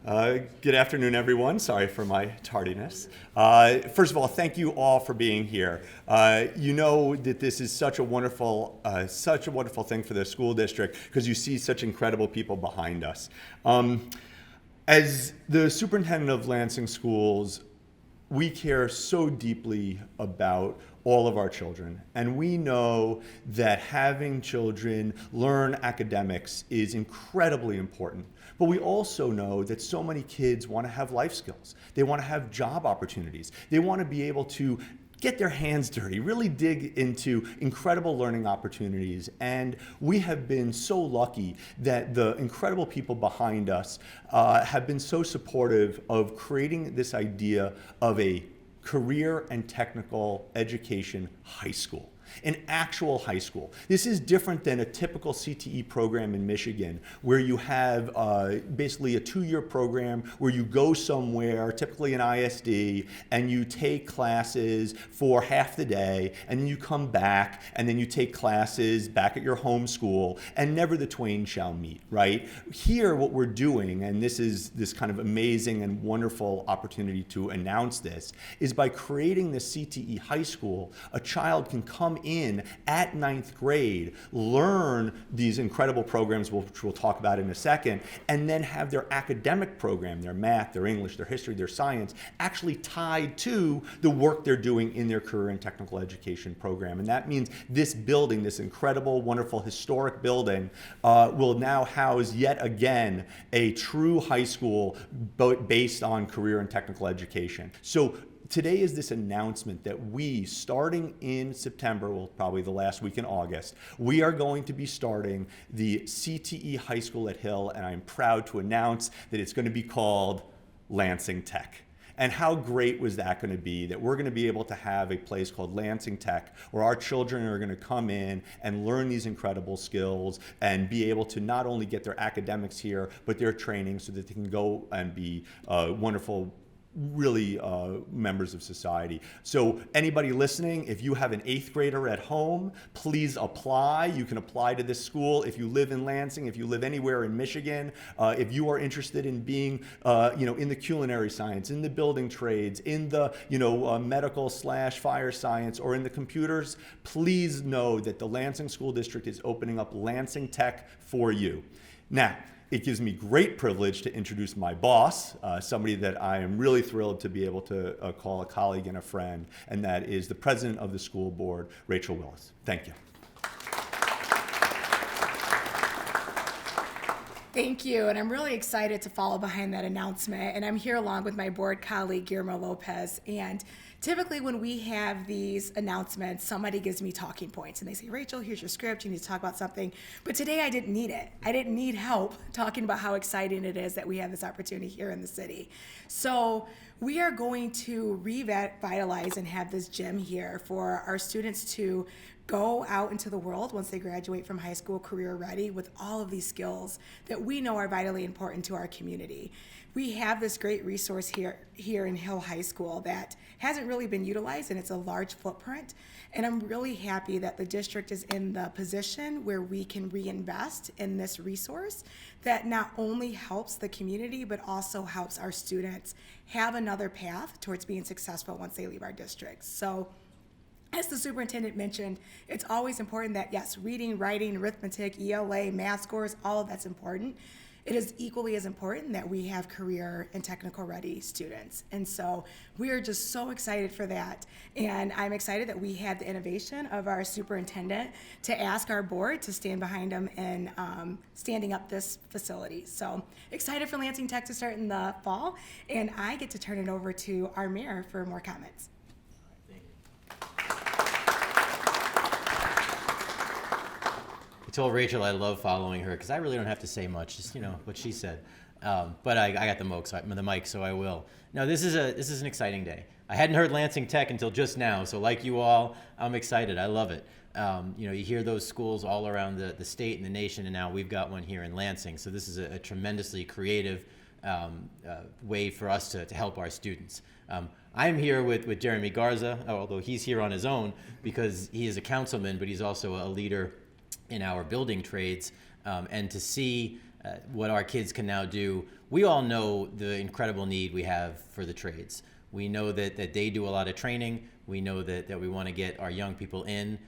Good afternoon, everyone. Sorry for my tardiness. First of all, thank you all for being here. You know that this is such a wonderful thing for the school district because you see such incredible people behind us. As the superintendent of Lansing Schools, we care so deeply about all of our children, and we know that having children learn academics is incredibly important. But we also know that so many kids want to have life skills. They want to have job opportunities. They want to be able to get their hands dirty, really dig into incredible learning opportunities. And we have been so lucky that the incredible people behind us have been so supportive of creating this idea of a career and technical education high school. An actual high school. This is different than a typical CTE program in Michigan, where you have basically a 2-year program where you go somewhere, typically an ISD, and you take classes for half the day, and then you come back, and then you take classes back at your home school, and never the twain shall meet, right? Here, what we're doing, and this is this kind of amazing and wonderful opportunity to announce this, is by creating this CTE high school, a child can come in at 9th grade, learn these incredible programs, which we'll talk about in a second, and then have their academic program, their math, their English, their history, their science, actually tied to the work they're doing in their career and technical education program. And that means this building, this incredible, wonderful, historic building, will now house yet again a true high school based on career and technical education. So today is this announcement that we, starting in September, well, probably the last week in August, we are going to be starting the CTE High School at Hill, and I'm proud to announce that it's going to be called Lansing Tech. And how great was that going to be, that we're going to be able to have a place called Lansing Tech where our children are going to come in and learn these incredible skills and be able to not only get their academics here, but their training so that they can go and be wonderful really members of society. So anybody listening, if you have an 8th grader at home, please apply. You can apply to this school if you live in Lansing, if you live anywhere in Michigan, if you are interested in being in the culinary science, in the building trades, in the medical/fire science, or in the computers, please know that the Lansing School District is opening up Lansing Tech for you. Now, it gives me great privilege to introduce my boss, somebody that I am really thrilled to be able to call a colleague and a friend, and that is the president of the school board, Rachel Willis. Thank you. Thank you, and I'm really excited to follow behind that announcement. And I'm here along with my board colleague, Guillermo Lopez. And typically when we have these announcements, somebody gives me talking points and they say, Rachel, here's your script, you need to talk about something. But today I didn't need it. I didn't need help talking about how exciting it is that we have this opportunity here in the city. So we are going to revitalize and have this gym here for our students to go out into the world once they graduate from high school, career ready, with all of these skills that we know are vitally important to our community. We have this great resource here in Hill High School that hasn't really been utilized, and it's a large footprint. And I'm really happy that the district is in the position where we can reinvest in this resource that not only helps the community, but also helps our students have another path towards being successful once they leave our district. So, as the superintendent mentioned, it's always important that, yes, reading, writing, arithmetic, ELA, math scores, all of that's important. It is equally as important that we have career and technical ready students. And so we are just so excited for that. And I'm excited that we had the innovation of our superintendent to ask our board to stand behind him in standing up this facility. So excited for Lansing Tech to start in the fall. And I get to turn it over to our mayor for more comments. I told Rachel I love following her because I really don't have to say much, just what she said. But I got the mic, so I will. Now this is an exciting day. I hadn't heard Lansing Tech until just now, so like you all, I'm excited. I love it. You hear those schools all around the state and the nation, and now we've got one here in Lansing. So this is a tremendously creative way for us to help our students. I'm here with Jeremy Garza, although he's here on his own because he is a councilman, but he's also a leader in our building trades, and to see what our kids can now do. We all know the incredible need we have for the trades. We know that they do a lot of training. We know that we want to get our young people in,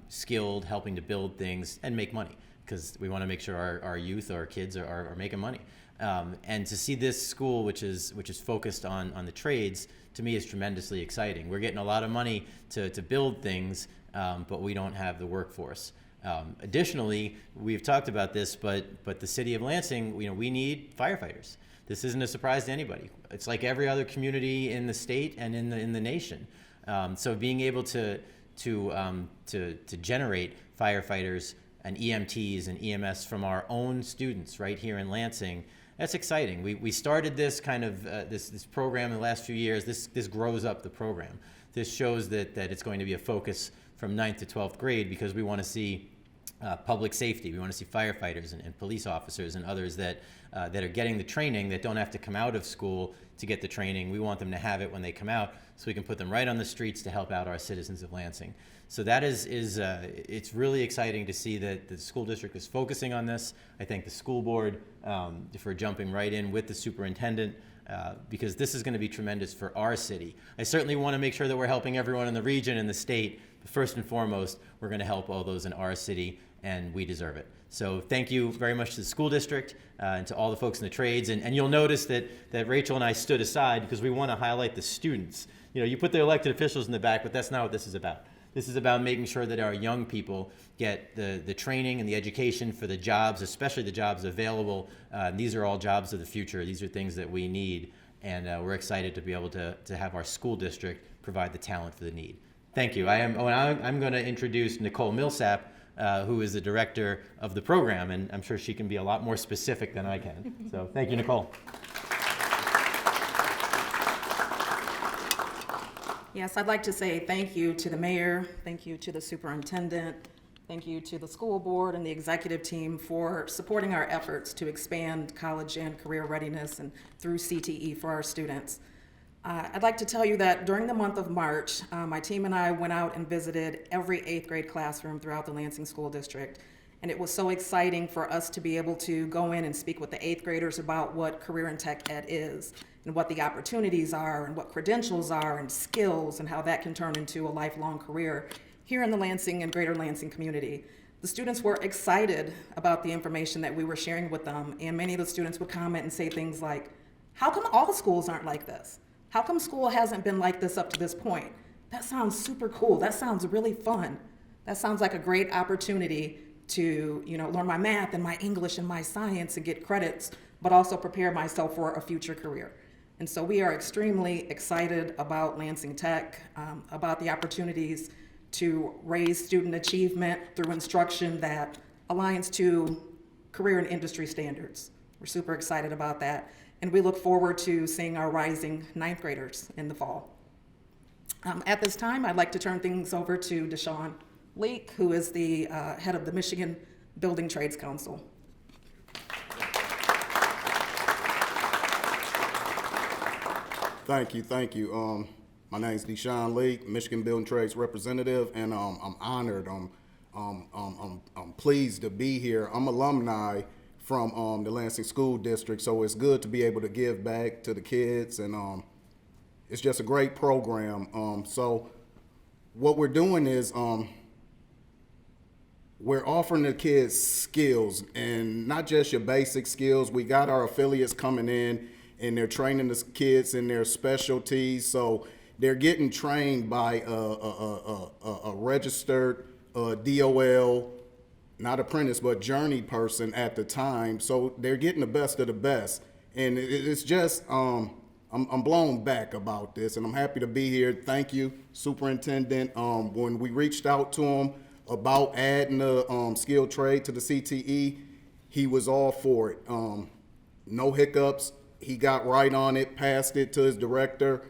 skilled, helping to build things and make money, because we want to make sure our youth, our kids are making money. And to see this school, which is focused on the trades, to me is tremendously exciting. We're getting a lot of money to build things, but we don't have the workforce. Additionally, we've talked about this, but the city of Lansing, we need firefighters. This isn't a surprise to anybody. It's like every other community in the state and in the nation. So being able to generate firefighters and EMTs and EMS from our own students right here in Lansing, that's exciting. We started this kind of this program in the last few years. This grows up the program. This shows that it's going to be a focus from 9th to 12th grade, because we want to see public safety. We want to see firefighters and police officers and others that are getting the training, that don't have to come out of school to get the training. We want them to have it when they come out, so we can put them right on the streets to help out our citizens of Lansing. So that is it's really exciting to see that the school district is focusing on this. I thank the school board for jumping right in with the superintendent, because this is going to be tremendous for our city. I certainly want to make sure that we're helping everyone in the region and the state, but first and foremost, we're going to help all those in our city, and we deserve it. So thank you very much to the school district and to all the folks in the trades. And you'll notice that Rachel and I stood aside because we want to highlight the students. You put the elected officials in the back, but that's not what this is about. This is about making sure that our young people get the training and the education for the jobs, especially the jobs available. These are all jobs of the future. These are things that we need, and we're excited to be able to have our school district provide the talent for the need. Thank you. I'm going to introduce Nicole Millsap, who is the director of the program, and I'm sure she can be a lot more specific than I can. So thank you, Nicole. Yes, I'd like to say thank you to the mayor, thank you to the superintendent, thank you to the school board and the executive team for supporting our efforts to expand college and career readiness and through CTE for our students. I'd like to tell you that during the month of March, my team and I went out and visited every 8th grade classroom throughout the Lansing School District. And it was so exciting for us to be able to go in and speak with the 8th graders about what career in tech ed is, and what the opportunities are, and what credentials are, and skills, and how that can turn into a lifelong career here in the Lansing and greater Lansing community. The students were excited about the information that we were sharing with them, and many of the students would comment and say things like, how come all the schools aren't like this? How come school hasn't been like this up to this point? That sounds super cool. That sounds really fun. That sounds like a great opportunity to, learn my math and my English and my science and get credits, but also prepare myself for a future career. And so we are extremely excited about Lansing Tech, about the opportunities to raise student achievement through instruction that aligns to career and industry standards. We're super excited about that. And we look forward to seeing our rising 9th graders in the fall. At this time, I'd like to turn things over to Deshaun Leak, who is the head of the Michigan Building Trades Council. Thank you. My name is Deshaun Leak, Michigan Building Trades representative, and I'm honored. I'm pleased to be here. I'm alumni from the Lansing School District, so it's good to be able to give back to the kids, and it's just a great program. So what we're doing is we're offering the kids skills, and not just your basic skills. We got our affiliates coming in, and they're training the kids in their specialties. So they're getting trained by a registered DOL, not apprentice, but journey person at the time. So they're getting the best of the best. And it's just, I'm blown back about this, and I'm happy to be here. Thank you, Superintendent. When we reached out to him about adding the skilled trade to the CTE, he was all for it. No hiccups. He got right on it, passed it to his director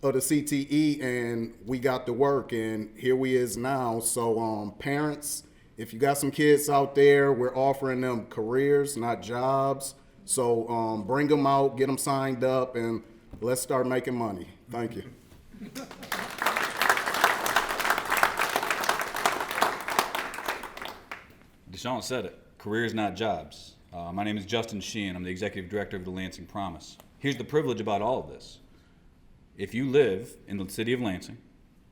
of the CTE, and we got to work, and here we is now. So parents, if you got some kids out there, we're offering them careers, not jobs. So bring them out, get them signed up, and let's start making money. Thank you. Deshaun said it. Careers, not jobs. My name is Justin Sheehan. I'm the Executive Director of the Lansing Promise. Here's the privilege about all of this. If you live in the city of Lansing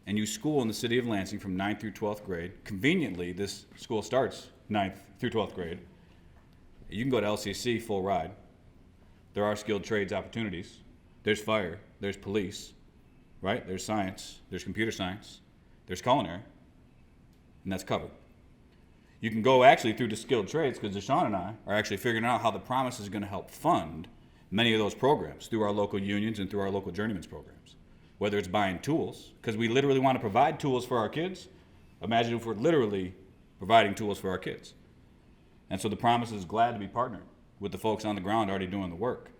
and you school in the city of Lansing from 9th through 12th grade, conveniently this school starts 9th through 12th grade, you can go to LCC full ride. There are skilled trades opportunities. There's fire, there's police, right? There's science, there's computer science, there's culinary, and that's covered. You can go actually through the skilled trades because Deshaun and I are actually figuring out how the Promise is going to help fund many of those programs through our local unions and through our local journeyman's programs. Whether it's buying tools, because we literally want to provide tools for our kids. Imagine if we're literally providing tools for our kids. And so the Promise is glad to be partnered with the folks on the ground already doing the work.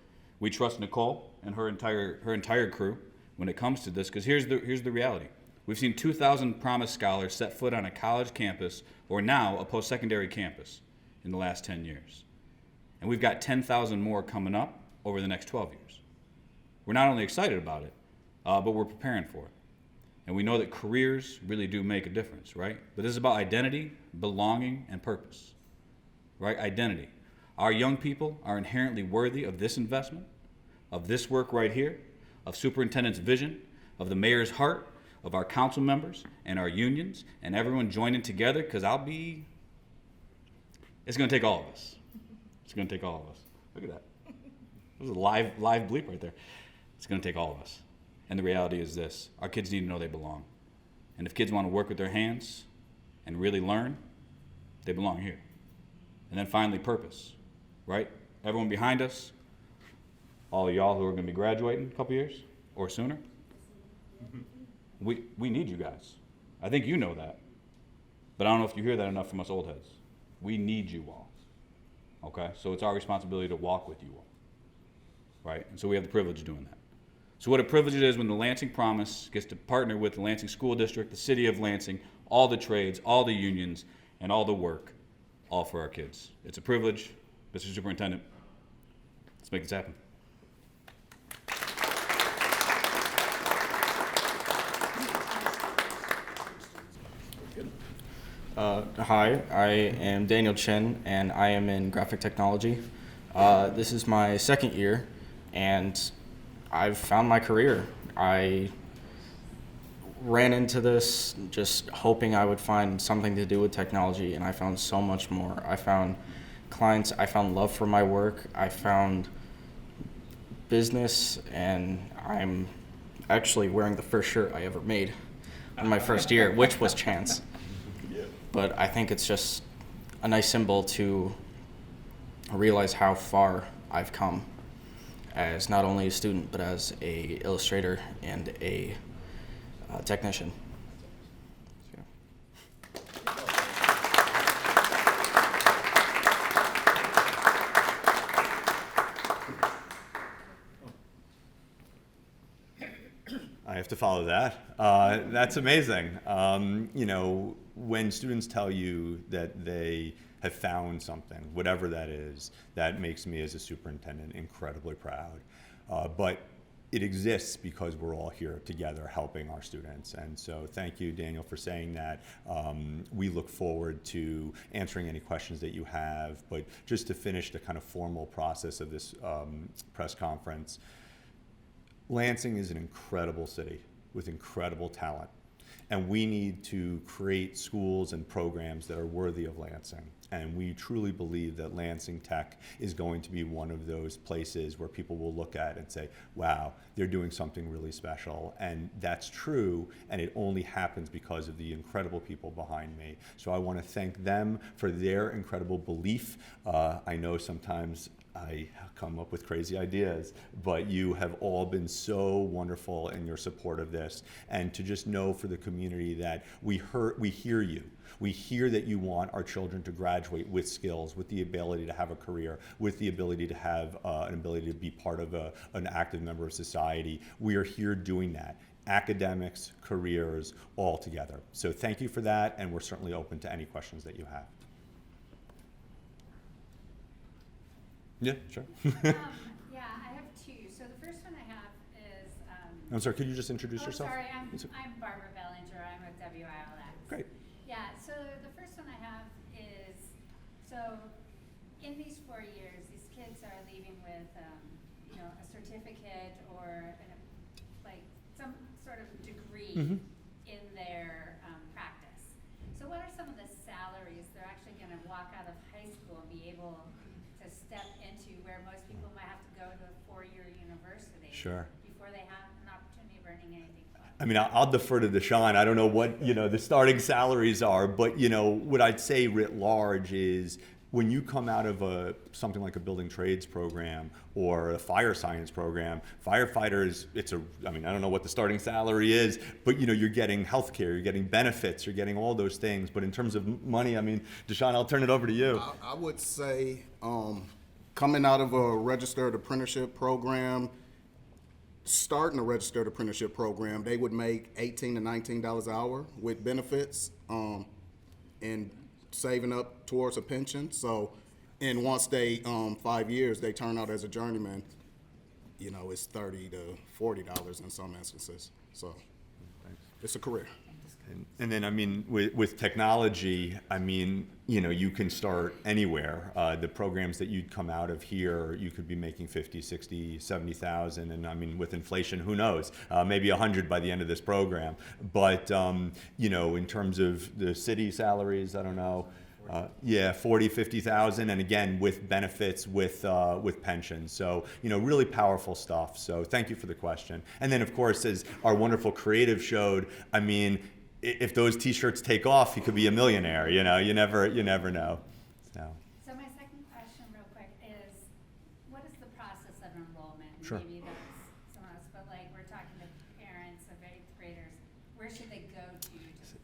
We trust Nicole and her entire crew when it comes to this, because here's the reality. We've seen 2,000 Promise scholars set foot on a college campus or now a post-secondary campus in the last 10 years. And we've got 10,000 more coming up over the next 12 years. We're not only excited about it, but we're preparing for it. And we know that careers really do make a difference, right? But this is about identity, belonging, and purpose, right? Identity. Our young people are inherently worthy of this investment, of this work right here, of superintendent's vision, of the mayor's heart, of our council members and our unions and everyone joining together, because it's going to take all of us. It's going to take all of us. Look at that. That was a live bleep right there. It's going to take all of us. And the reality is this: our kids need to know they belong. And if kids want to work with their hands and really learn, they belong here. And then finally, purpose, right? Everyone behind us, all of y'all who are going to be graduating in a couple years or sooner, we need you guys. I think you know that. But I don't know if you hear that enough from us old heads. We need you all. Okay? So it's our responsibility to walk with you all. Right? And so we have the privilege of doing that. So what a privilege it is when the Lansing Promise gets to partner with the Lansing School District, the city of Lansing, all the trades, all the unions, and all the work, all for our kids. It's a privilege. Mr. Superintendent, let's make this happen. Hi, I am Daniel Chen, and I am in graphic technology. This is my second year, and I've found my career. I ran into this just hoping I would find something to do with technology, and I found so much more. I found clients, I found love for my work, I found business, and I'm actually wearing the first shirt I ever made in my first year, which was chance. But I think it's just a nice symbol to realize how far I've come as not only a student, but as a illustrator and a technician. I have to follow that. That's amazing. When students tell you that they have found something, whatever that is, that makes me as a superintendent incredibly proud. But it exists because we're all here together helping our students. And so thank you, Daniel, for saying that. We look forward to answering any questions that you have. But just to finish the kind of formal process of this press conference, Lansing is an incredible city with incredible talent. And we need to create schools and programs that are worthy of Lansing. And we truly believe that Lansing Tech is going to be one of those places where people will look at and say, wow, they're doing something really special. And that's true, and it only happens because of the incredible people behind me. So I want to thank them for their incredible belief. I know sometimes I come up with crazy ideas, but you have all been so wonderful in your support of this. And to just know for the community that we hear you. We hear that you want our children to graduate with skills, with the ability to have a career, with the ability to have an ability to be part of an active member of society. We are here doing that. Academics, careers, all together. So thank you for that, and we're certainly open to any questions that you have. Yeah, sure. Yeah, I have two. So the first one I have is. I'm sorry, could you just introduce yourself? Sorry, I'm Barbara Bellinger. I'm with WILX. Great. Yeah, so the first one I have is, so in these 4 years, these kids are leaving with, a certificate or like some sort of degree in their practice. So what are some of the salaries they're actually going to walk out of high school and be able to step into where most people might have to go to a 4-year university Sure. before they have an opportunity of earning anything fun? I mean, I'll defer to Deshaun. I don't know what, the starting salaries are, but, what I'd say writ large is when you come out of something like a building trades program or a fire science program, firefighters, I don't know what the starting salary is, but, you're getting healthcare, you're getting benefits, you're getting all those things. But in terms of money, Deshaun, I'll turn it over to you. I would say coming out of a registered apprenticeship program, starting a registered apprenticeship program, they would make $18 to $19 an hour with benefits and saving up towards a pension. So, and once they 5 years, they turn out as a journeyman. It's $30 to $40 in some instances. So, it's a career. And then, with technology, you can start anywhere. The programs that you'd come out of here, you could be making 50, 60, 70,000. And with inflation, who knows? Maybe 100 by the end of this program. But, in terms of the city salaries, I don't know. 40, 50,000, and again, with benefits, with pensions. So, really powerful stuff. So thank you for the question. And then, of course, as our wonderful creative showed, if those T-shirts take off, he could be a millionaire. You never know. So my second question, real quick, is what is the process of enrollment? Sure. Maybe that's someone else, but we're talking to parents of 8th graders. Where should they go to?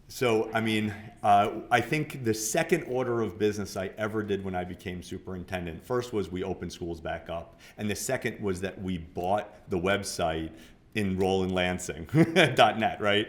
So, I think the second order of business I ever did when I became superintendent, first was we opened schools back up. And the second was that we bought the website enrollinlansing.net, right?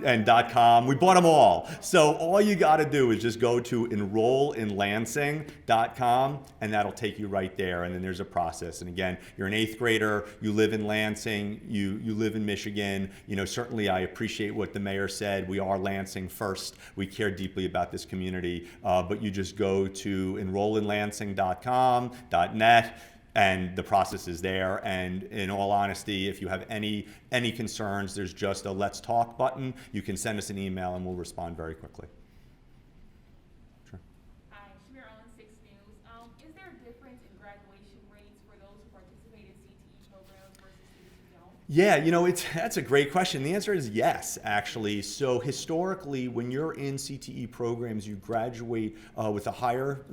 And .com. We bought them all. So all you got to do is just go to enrollinlansing.com, and that'll take you right there. And then there's a process. And again, you're an 8th grader, you live in Lansing, you live in Michigan. Certainly I appreciate what the mayor said. We are Lansing first. We care deeply about this community. But you just go to enrollinlansing.com, .net. And the process is there. And in all honesty, if you have any concerns, there's just a Let's Talk button. You can send us an email and we'll respond very quickly. Sure. Hi, Shamir Ellen, 6 News. Is there a difference in graduation rates for those who participate in CTE programs versus students who don't? Yeah, that's a great question. The answer is yes, actually. So historically, when you're in CTE programs, you graduate with a higher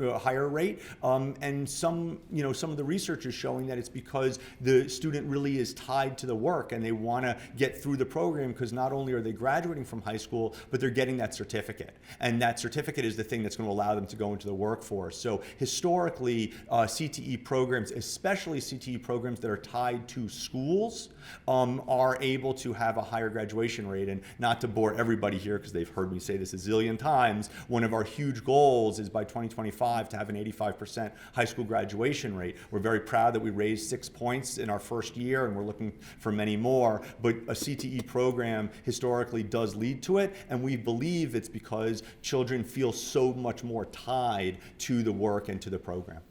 rate, and some of the research is showing that it's because the student really is tied to the work and they want to get through the program because not only are they graduating from high school, but they're getting that certificate, and that certificate is the thing that's going to allow them to go into the workforce. So historically, CTE programs, especially CTE programs that are tied to schools, are able to have a higher graduation rate. And not to bore everybody here, because they've heard me say this a zillion times, one of our huge goals is by 2025 to have an 85% high school graduation rate. We're very proud that we raised 6 points in our first year, and we're looking for many more. But a CTE program historically does lead to it, and we believe it's because children feel so much more tied to the work and to the program.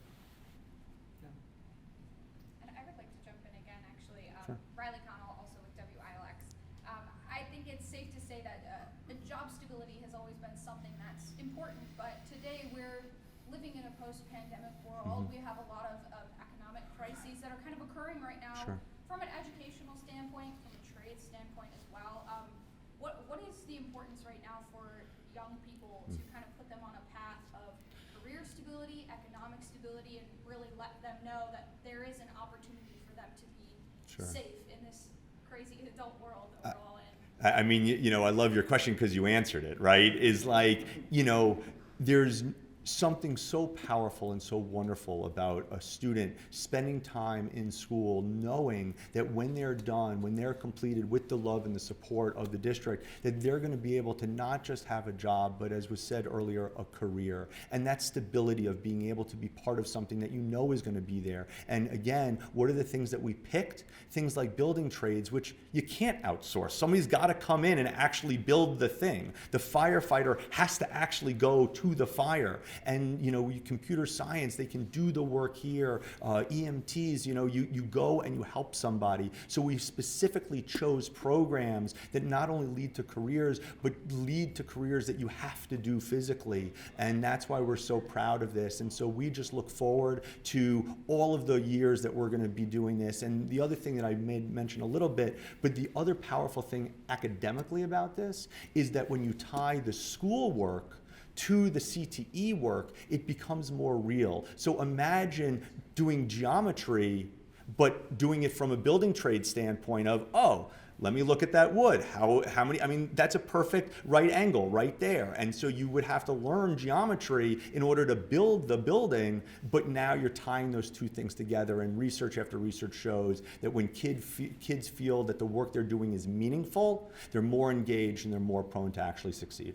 Post-pandemic world, we have a lot of economic crises that are kind of occurring right now. Sure. From an educational standpoint, from a trade standpoint as well. What is the importance right now for young people to kind of put them on a path of career stability, economic stability, and really let them know that there is an opportunity for them to be safe in this crazy adult world that we're all in? I love your question because you answered it, right? Is there's something so powerful and so wonderful about a student spending time in school knowing that when they're done, when they're completed with the love and the support of the district, that they're going to be able to not just have a job, but as was said earlier, a career. And that stability of being able to be part of something that is going to be there. And again, what are the things that we picked? Things like building trades, which you can't outsource. Somebody's got to come in and actually build the thing. The firefighter has to actually go to the fire. And, computer science, they can do the work here. EMTs, you go and you help somebody. So we specifically chose programs that not only lead to careers, but lead to careers that you have to do physically. And that's why we're so proud of this. And so we just look forward to all of the years that we're going to be doing this. And the other thing that I mention a little bit, but the other powerful thing academically about this is that when you tie the school work to the CTE work, it becomes more real. So imagine doing geometry, but doing it from a building trade standpoint of, oh, let me look at that wood. How many, that's a perfect right angle right there. And so you would have to learn geometry in order to build the building, but now you're tying those two things together, and research after research shows that when kids feel that the work they're doing is meaningful, they're more engaged and they're more prone to actually succeed.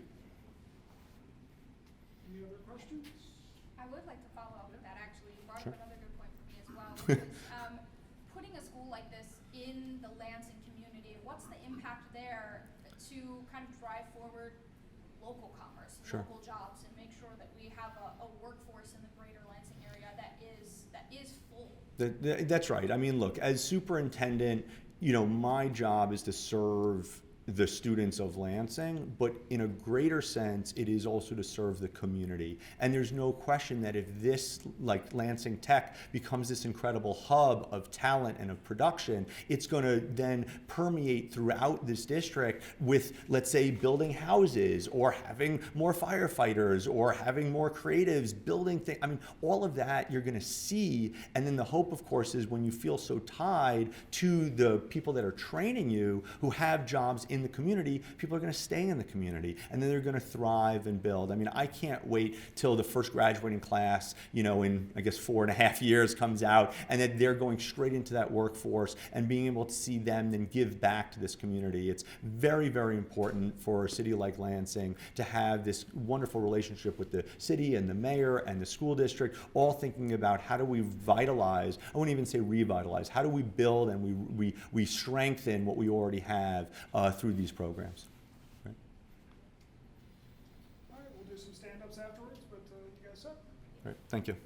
Any other questions? I would like to follow up with that, actually. You brought Sure. up another good point for me as well, which is putting a school like this in the Lansing community. What's the impact there to kind of drive forward local commerce, Sure. local jobs, and make sure that we have a workforce in the greater Lansing area that is full? That's right. I mean, look, as superintendent, my job is to serve the students of Lansing, but in a greater sense, it is also to serve the community. And there's no question that if this, like Lansing Tech, becomes this incredible hub of talent and of production, it's going to then permeate throughout this district with, let's say, building houses, or having more firefighters, or having more creatives building things. I mean, all of that you're going to see. And then the hope, of course, is when you feel so tied to the people that are training you, who have jobs in the community, people are going to stay in the community, and then they're going to thrive and build. I mean, I can't wait till the first graduating class, in I guess 4.5 years comes out, and that they're going straight into that workforce and being able to see them then give back to this community. It's very, very important for a city like Lansing to have this wonderful relationship with the city and the mayor and the school district, all thinking about how do we vitalize, I wouldn't even say revitalize, how do we build and we strengthen what we already have through these programs. Right? All right, we'll do some stand-ups afterwards, but you guys up? Right. Thank you.